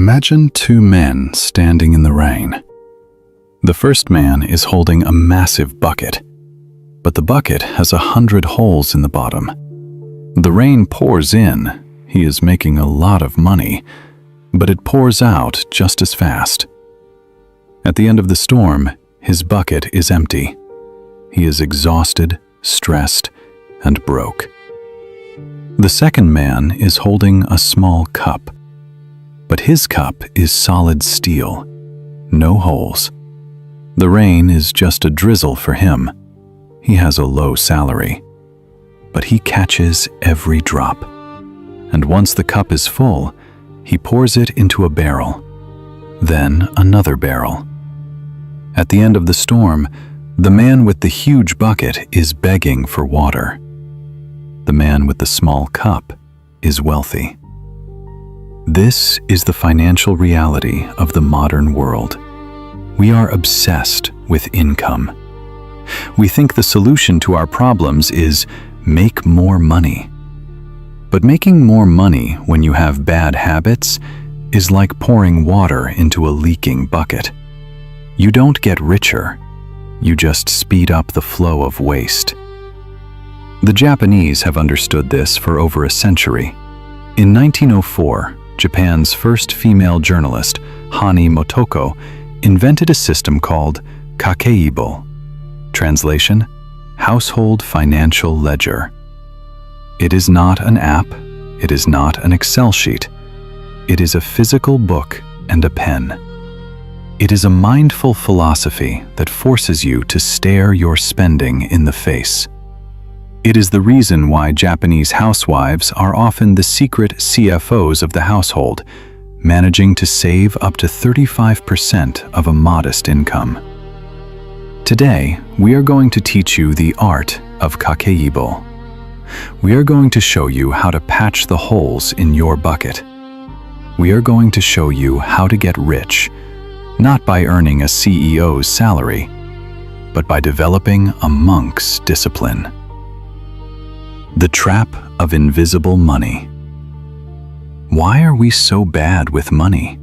Imagine two men standing in the rain. The first man is holding a massive bucket, but the bucket has 100 holes in the bottom. The rain pours in. He is making a lot of money, but it pours out just as fast. At the end of the storm, his bucket is empty. He is exhausted, stressed, and broke. The second man is holding a small cup, but his cup is solid steel, no holes. The rain is just a drizzle for him. He has a low salary, but he catches every drop. And once the cup is full, he pours it into a barrel, then another barrel. At the end of the storm, the man with the huge bucket is begging for water. The man with the small cup is wealthy. This is the financial reality of the modern world. We are obsessed with income. We think the solution to our problems is make more money. But making more money when you have bad habits is like pouring water into a leaking bucket. You don't get richer, you just speed up the flow of waste. The Japanese have understood this for over a century. In 1904, Japan's first female journalist, Hani Motoko, invented a system called Kakeibo. Translation: Household Financial Ledger. It is not an app, it is not an Excel sheet. It is a physical book and a pen. It is a mindful philosophy that forces you to stare your spending in the face. It is the reason why Japanese housewives are often the secret CFOs of the household, managing to save up to 35% of a modest income. Today, we are going to teach you the art of Kakeibo. We are going to show you how to patch the holes in your bucket. We are going to show you how to get rich, not by earning a CEO's salary, but by developing a monk's discipline. The trap of invisible money. Why are we so bad with money?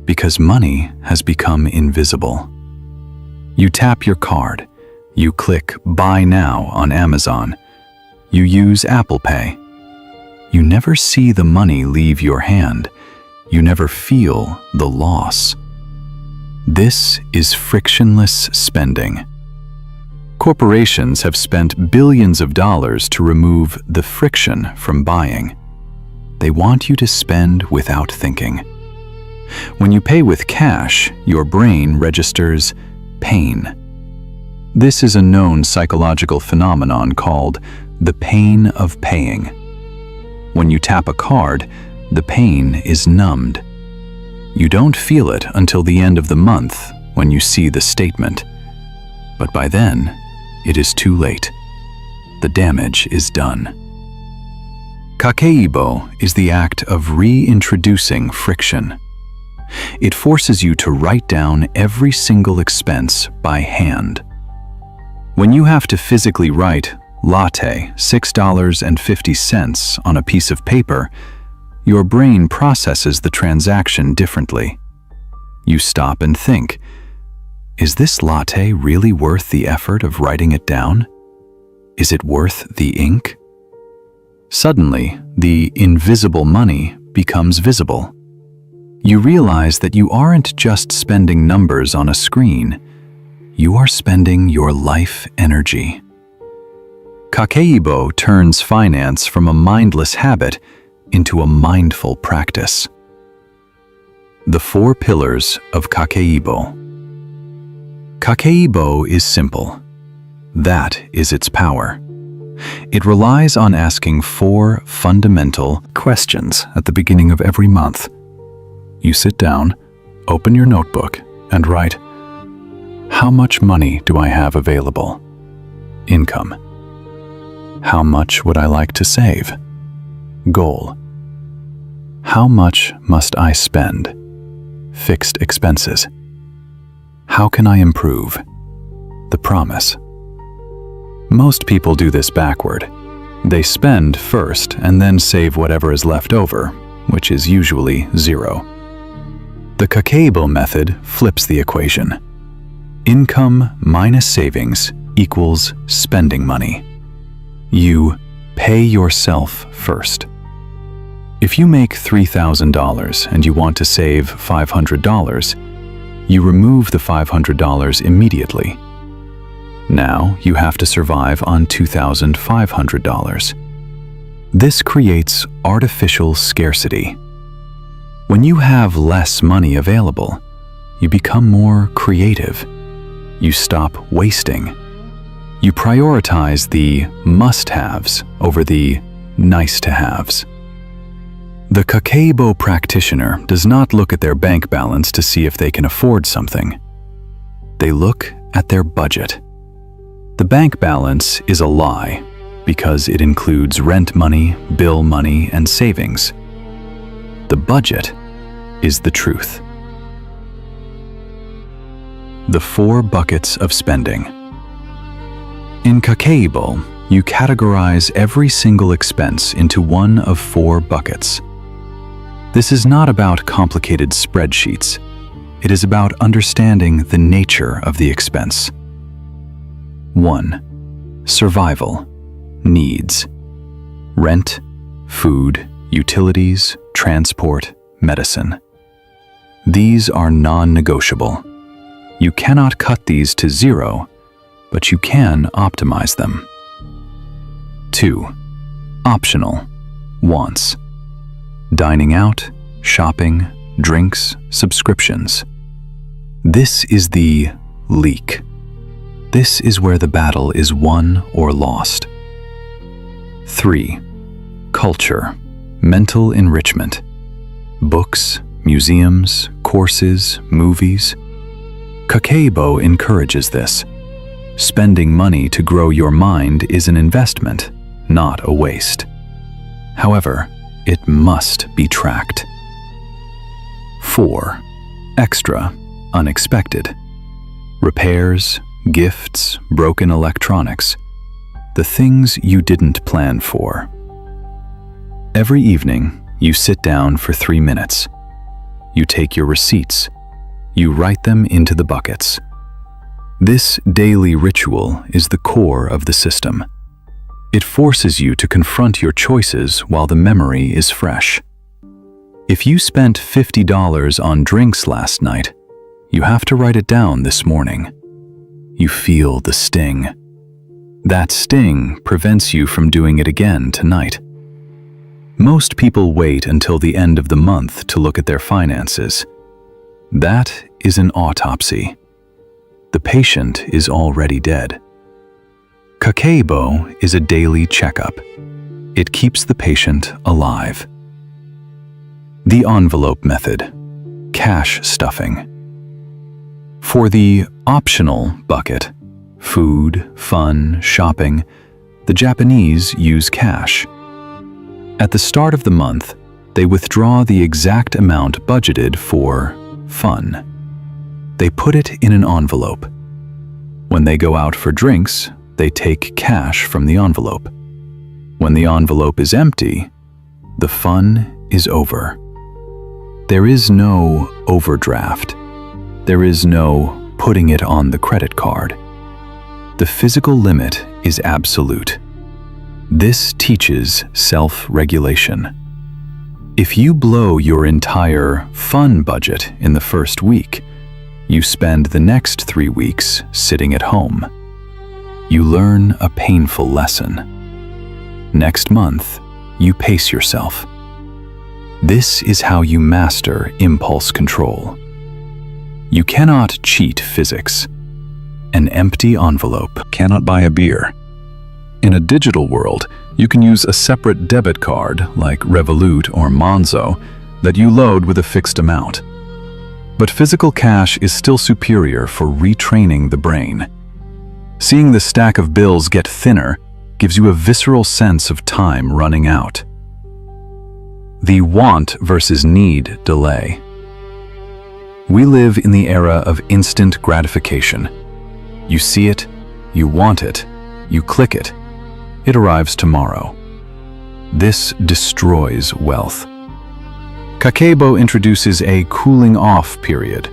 Because money has become invisible. You tap your card, you click Buy Now on Amazon, you use Apple Pay. You never see the money leave your hand, you never feel the loss. This is frictionless spending. Corporations have spent billions of dollars to remove the friction from buying. They want you to spend without thinking. When you pay with cash, your brain registers pain. This is a known psychological phenomenon called the pain of paying. When you tap a card, the pain is numbed. You don't feel it until the end of the month when you see the statement. But by then, it is too late. The damage is done. Kakeibo is the act of reintroducing friction. It forces you to write down every single expense by hand. When you have to physically write latte $6.50 on a piece of paper, your brain processes the transaction differently. You stop and think, is this latte really worth the effort of writing it down? Is it worth the ink? Suddenly, the invisible money becomes visible. You realize that you aren't just spending numbers on a screen, you are spending your life energy. Kakeibo turns finance from a mindless habit into a mindful practice. The 4 pillars of Kakeibo. Kakeibo is simple. That is its power. It relies on asking 4 fundamental questions at the beginning of every month. You sit down, open your notebook, and write, how much money do I have available? Income. How much would I like to save? Goal. How much must I spend? Fixed expenses. How can I improve? The promise. Most people do this backward. They spend first and then save whatever is left over, which is usually 0. The Kakeibo method flips the equation. Income minus savings equals spending money. You pay yourself first. If you make $3,000 and you want to save $500, you remove the $500 immediately. Now you have to survive on $2,500. This creates artificial scarcity. When you have less money available, you become more creative. You stop wasting. You prioritize the must-haves over the nice-to-haves. The Kakeibo practitioner does not look at their bank balance to see if they can afford something. They look at their budget. The bank balance is a lie because it includes rent money, bill money, and savings. The budget is the truth. The 4 buckets of spending. In Kakeibo, you categorize every single expense into one of 4 buckets. This is not about complicated spreadsheets. It is about understanding the nature of the expense. 1. Survival, needs. Rent, food, utilities, transport, medicine. These are non-negotiable. You cannot cut these to 0, but you can optimize them. 2. Optional, wants. Dining out, shopping, drinks, subscriptions. This is the leak. This is where the battle is won or lost. 3. Culture, mental enrichment. Books, museums, courses, movies. Kakeibo encourages this. Spending money to grow your mind is an investment, not a waste. However, it must be tracked. 4. Extra, unexpected. Repairs, gifts, broken electronics. The things you didn't plan for. Every evening, you sit down for 3 minutes. You take your receipts. You write them into the buckets. This daily ritual is the core of the system. It forces you to confront your choices while the memory is fresh. If you spent $50 on drinks last night, you have to write it down this morning. You feel the sting. That sting prevents you from doing it again tonight. Most people wait until the end of the month to look at their finances. That is an autopsy. The patient is already dead. Kakeibo is a daily checkup. It keeps the patient alive. The envelope method, cash stuffing. For the optional bucket, food, fun, shopping, the Japanese use cash. At the start of the month, they withdraw the exact amount budgeted for fun. They put it in an envelope. When they go out for drinks, they take cash from the envelope. When the envelope is empty, the fun is over. There is no overdraft. There is no putting it on the credit card. The physical limit is absolute. This teaches self-regulation. If you blow your entire fun budget in the first week, you spend the next 3 weeks sitting at home. You learn a painful lesson. Next month, you pace yourself. This is how you master impulse control. You cannot cheat physics. An empty envelope cannot buy a beer. In a digital world, you can use a separate debit card like Revolut or Monzo that you load with a fixed amount. But physical cash is still superior for retraining the brain. Seeing the stack of bills get thinner gives you a visceral sense of time running out. The want versus need delay. We live in the era of instant gratification. You see it, you want it, you click it. It arrives tomorrow. This destroys wealth. Kakeibo introduces a cooling off period.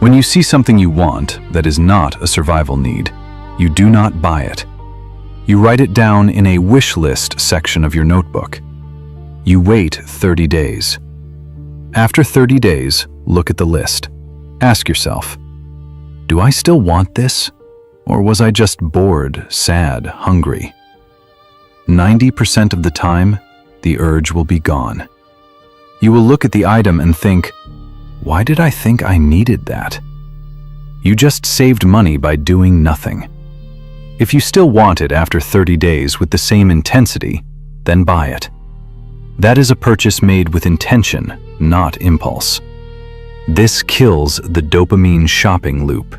When you see something you want that is not a survival need, you do not buy it. You write it down in a wish list section of your notebook. You wait 30 days. After 30 days, look at the list. Ask yourself, do I still want this? Or was I just bored, sad, hungry? 90% of the time, the urge will be gone. You will look at the item and think, why did I think I needed that? You just saved money by doing nothing. If you still want it after 30 days with the same intensity, then buy it. That is a purchase made with intention, not impulse. This kills the dopamine shopping loop.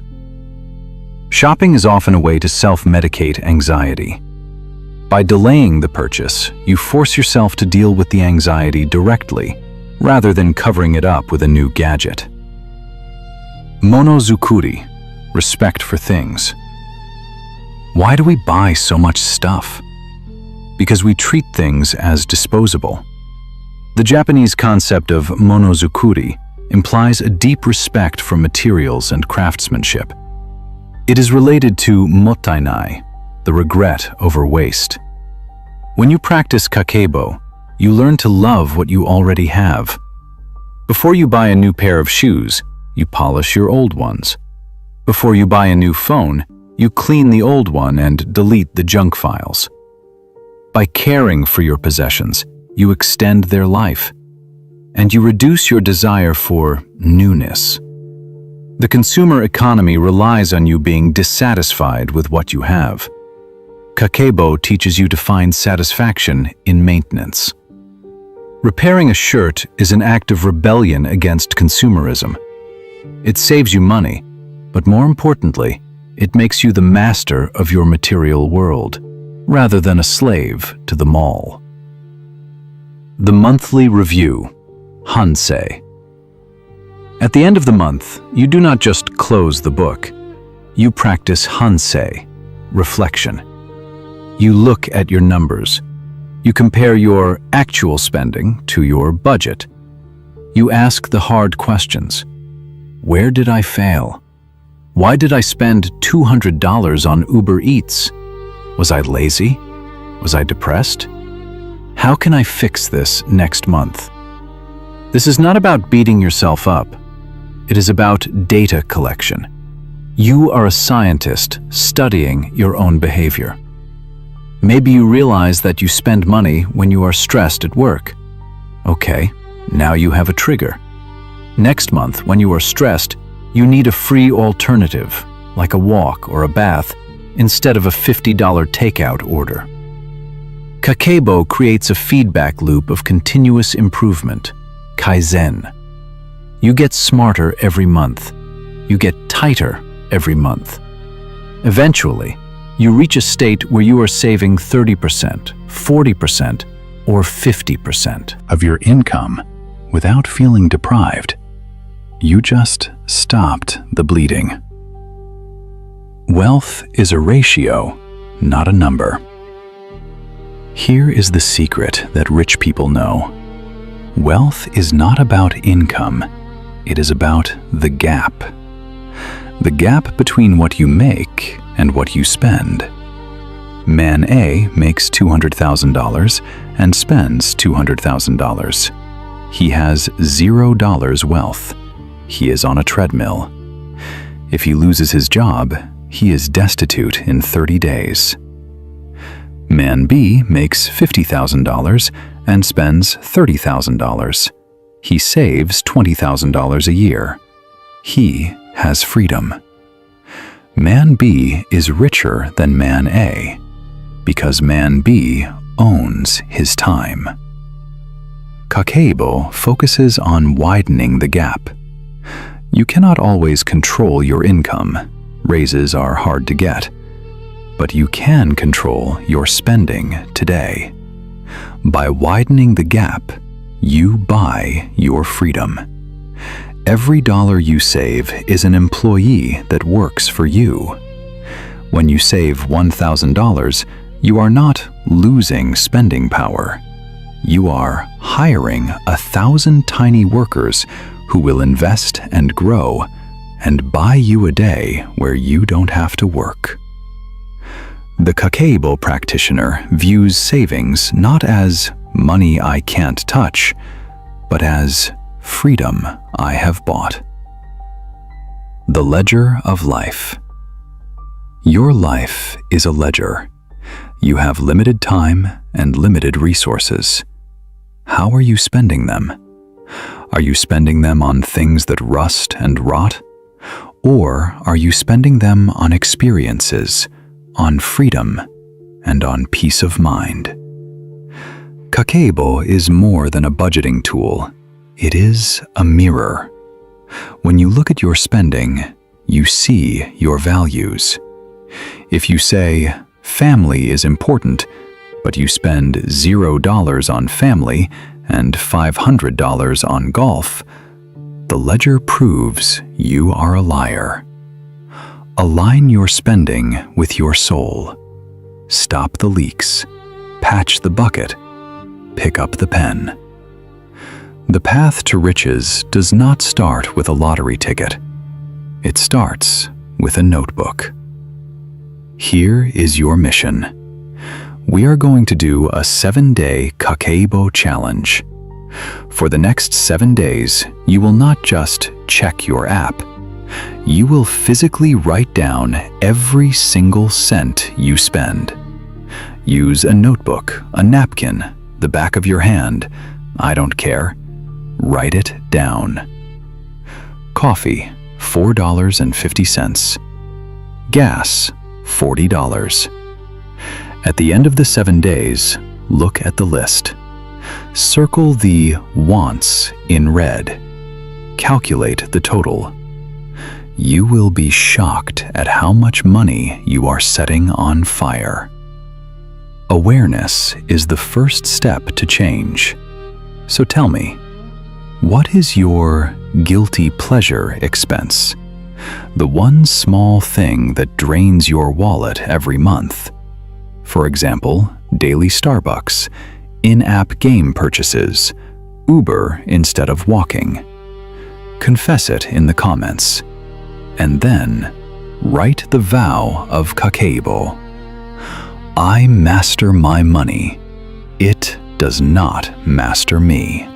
Shopping is often a way to self-medicate anxiety. By delaying the purchase, you force yourself to deal with the anxiety directly, rather than covering it up with a new gadget. Monozukuri, respect for things. Why do we buy so much stuff? Because we treat things as disposable. The Japanese concept of monozukuri implies a deep respect for materials and craftsmanship. It is related to mottainai, the regret over waste. When you practice kakeibo, you learn to love what you already have. Before you buy a new pair of shoes, you polish your old ones. Before you buy a new phone, you clean the old one and delete the junk files. By caring for your possessions, you extend their life, and you reduce your desire for newness. The consumer economy relies on you being dissatisfied with what you have. Kakeibo teaches you to find satisfaction in maintenance. Repairing a shirt is an act of rebellion against consumerism. It saves you money, but more importantly, it makes you the master of your material world, rather than a slave to the mall. The monthly review, Hansei. At the end of the month, you do not just close the book. You practice Hansei, reflection. You look at your numbers. You compare your actual spending to your budget. You ask the hard questions. Where did I fail? Why did I spend $200 on Uber Eats? Was I lazy? Was I depressed? How can I fix this next month? This is not about beating yourself up. It is about data collection. You are a scientist studying your own behavior. Maybe you realize that you spend money when you are stressed at work. Okay, now you have a trigger. Next month, when you are stressed, you need a free alternative, like a walk or a bath, instead of a $50 takeout order. Kakeibo creates a feedback loop of continuous improvement, kaizen. You get smarter every month. You get tighter every month. Eventually, you reach a state where you are saving 30%, 40%, or 50% of your income without feeling deprived. You just stopped the bleeding. Wealth is a ratio, not a number. Here is the secret that rich people know. Wealth is not about income. It is about the gap. The gap between what you make and what you spend. Man A makes $200,000 and spends $200,000. He has $0 wealth. He is on a treadmill. If he loses his job, he is destitute in 30 days. Man B makes $50,000 and spends $30,000. He saves $20,000 a year. He has freedom. Man B is richer than Man A because Man B owns his time. Kakeibo focuses on widening the gap. You cannot always control your income. Raises are hard to get. But you can control your spending today. By widening the gap, you buy your freedom. Every dollar you save is an employee that works for you. When you save $1,000, you are not losing spending power. you are hiring 1,000 tiny workers who will invest and grow and buy you a day where you don't have to work. The Kakeibo practitioner views savings not as money I can't touch, but as freedom I have bought. The ledger of life. Your life is a ledger. You have limited time and limited resources. How are you spending them? Are you spending them on things that rust and rot? Or are you spending them on experiences, on freedom, and on peace of mind? Kakeibo is more than a budgeting tool. It is a mirror. When you look at your spending, you see your values. If you say, family is important, but you spend $0 on family and $500 on golf, the ledger proves you are a liar. Align your spending with your soul. Stop the leaks. Patch the bucket. Pick up the pen. The path to riches does not start with a lottery ticket. It starts with a notebook. Here is your mission. We are going to do a 7-day Kakeibo challenge. For the next 7 days, you will not just check your app. You will physically write down every single cent you spend. Use a notebook, a napkin, the back of your hand. I don't care. Write it down. Coffee, $4.50. Gas, $40. At the end of the 7 days, look at the list. Circle the wants in red. Calculate the total. You will be shocked at how much money you are setting on fire. Awareness is the first step to change. So tell me, what is your guilty pleasure expense? The one small thing that drains your wallet every month. For example, daily Starbucks, in-app game purchases, Uber instead of walking. Confess it in the comments. And then, write the vow of Kakeibo. I master my money. It does not master me.